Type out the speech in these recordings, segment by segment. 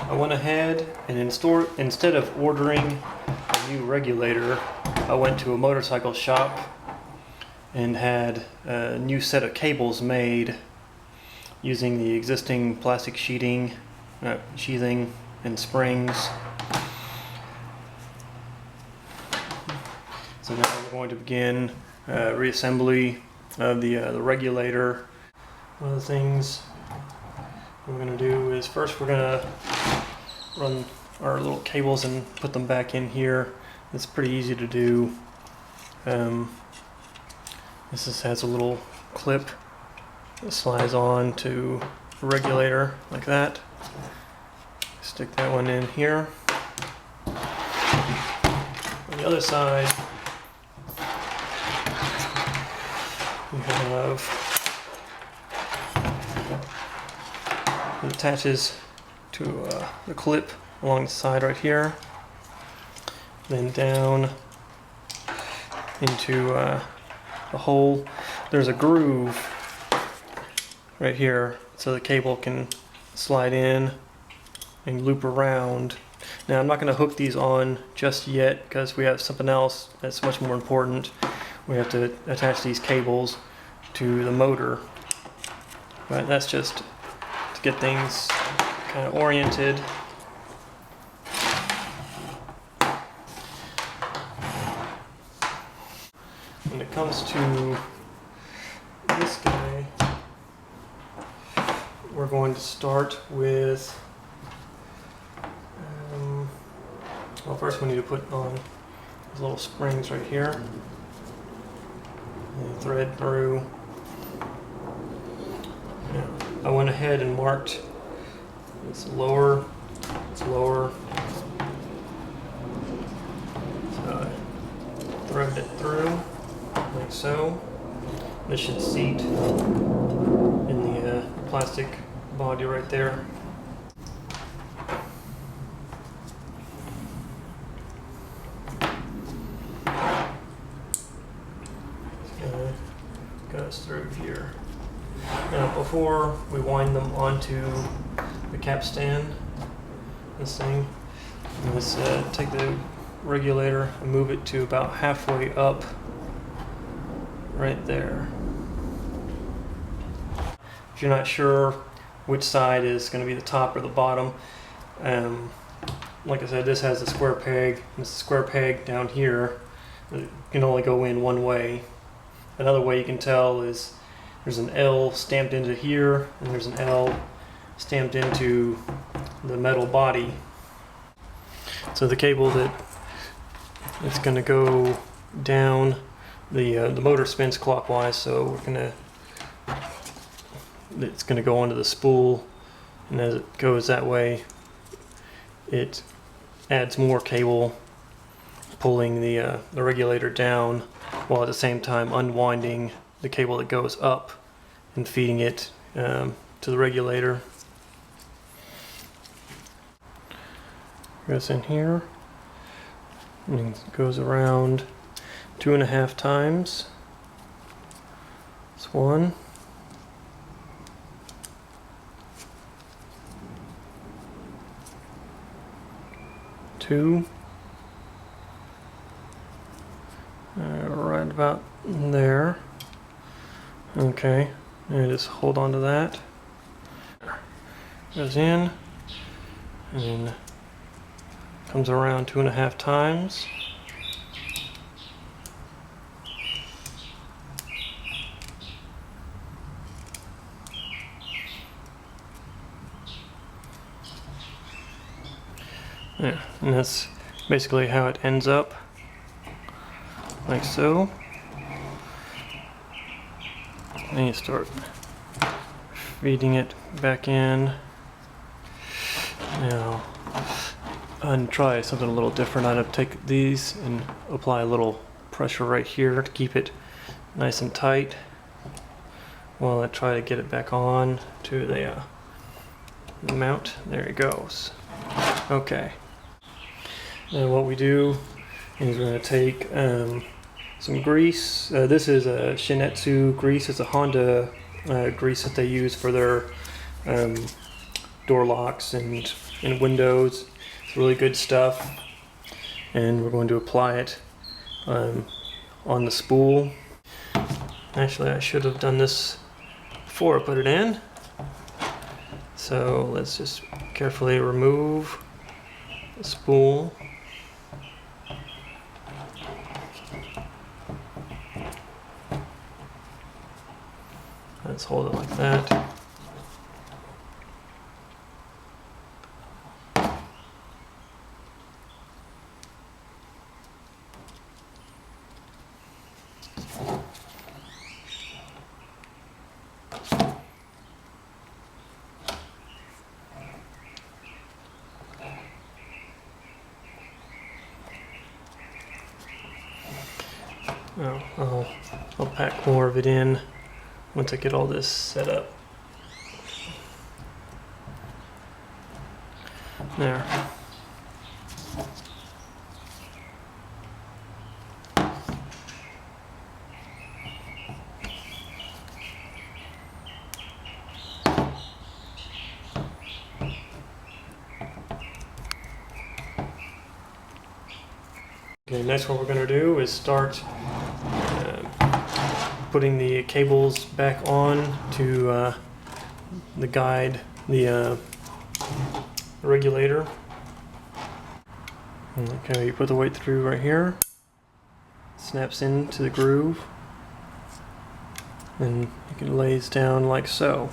I went ahead and instead of ordering a new regulator, I went to a motorcycle shop and had a new set of cables made using the existing plastic sheathing and springs. So now we're going to begin reassembly of the regulator. One of the things we're going to do is first we're going to run our little cables and put them back in here. It's pretty easy to do. This just has a little clip that slides on to the regulator like that. Stick that one in here. On the other side, we have it attaches to the clip along the side right here, then down into the hole. There's a groove right here so the cable can slide in and loop around. Now I'm not going to hook these on just yet because we have something else that's much more important. We have to attach these cables to the motor, but that's just to get things kind of oriented. When it comes to this guy, we're going to start with well, first we need to put on these little springs right here and thread through. Now, I went ahead and marked it's lower, so I thread it through like so. This should seat in the plastic body right there. Goes through here. Now before we wind them onto the capstan, this thing, let's take the regulator and move it to about halfway up right there. If you're not sure which side is going to be the top or the bottom, like I said, this has a square peg. This square peg down here, it can only go in one way. Another way you can tell is there's an L stamped into here and there's an L stamped into the metal body. So the cable that it's going to go down, the motor spins clockwise, so it's going to go onto the spool, and as it goes that way it adds more cable pulling the regulator down, while at the same time unwinding the cable that goes up and feeding it to the regulator. Goes in here and goes around 2.5 times. That's 1. 2. Right about there. Okay, and just hold on to that. Goes in and then comes around 2.5 times. Yeah, and that's basically how it ends up, like so. Then you start feeding it back in. Now, and try something a little different. I'd take these and apply a little pressure right here to keep it nice and tight while I try to get it back on to the mount. There it goes. Okay. Now what we do is we're going to take some grease. This is a Shin-Etsu grease. It's a Honda grease that they use for their door locks and and windows. It's really good stuff. And we're going to apply it on the spool. Actually, I should have done this before I put it in. So let's just carefully remove the spool. Let's hold it like that. I'll pack more of it in once I get all this set up. There. Okay, next what we're going to do is start putting the cables back on to the guide, the regulator. Okay, you put the weight through right here, snaps into the groove, and you can lays down like so.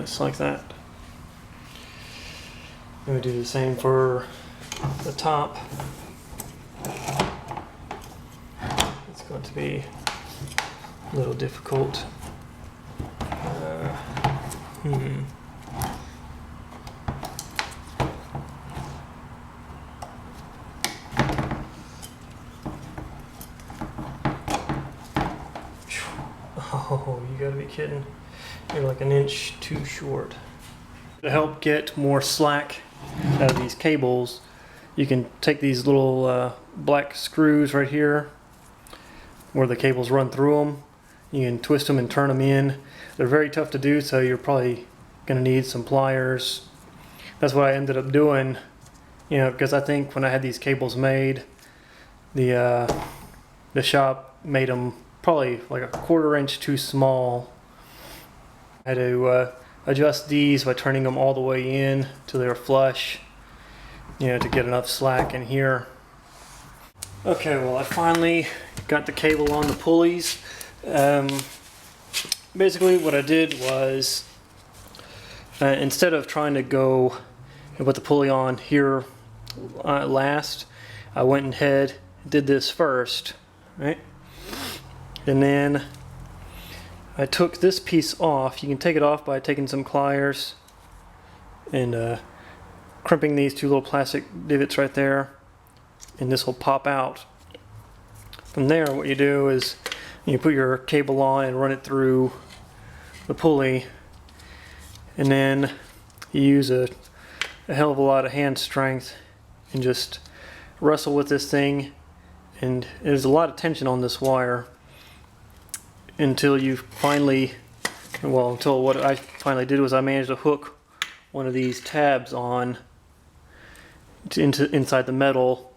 Just like that. And we do the same for the top. It's going to be a little difficult. Oh, you gotta be kidding. You're like an inch too short. To help get more slack out of these cables, you can take these little black screws right here where the cables run through them. You can twist them and turn them in. They're very tough to do, so you're probably going to need some pliers. That's what I ended up doing, you know, because I think when I had these cables made, the shop made them probably like a 1/4 inch too small. I had to adjust these by turning them all the way in till they were flush, you know, to get enough slack in here. Okay, well, I finally got the cable on the pulleys. Basically what I did was, instead of trying to go and put the pulley on here last, I went ahead and did this first, right? And then I took this piece off. You can take it off by taking some pliers and crimping these two little plastic divots right there, and this will pop out. From there, what you do is you put your cable on and run it through the pulley, and then you use a hell of a lot of hand strength and just wrestle with this thing, and there's a lot of tension on this wire until you finally, well, until what I finally did was I managed to hook one of these tabs on inside the metal,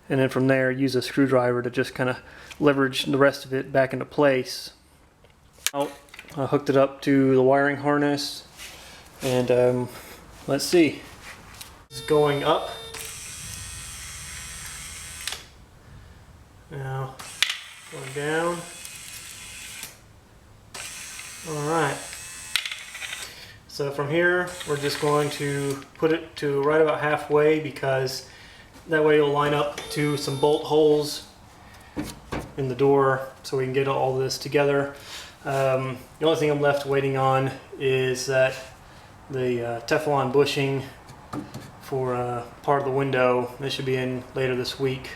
and then from there use a screwdriver to just kind of leverage the rest of it back into place. I hooked it up to the wiring harness, and let's see. It's going up. Now going down. Alright, so from here we're just going to put it to right about halfway, because that way it'll line up to some bolt holes in the door so we can get all this together. The only thing I'm left waiting on is that the Teflon bushing for part of the window. This should be in later this week.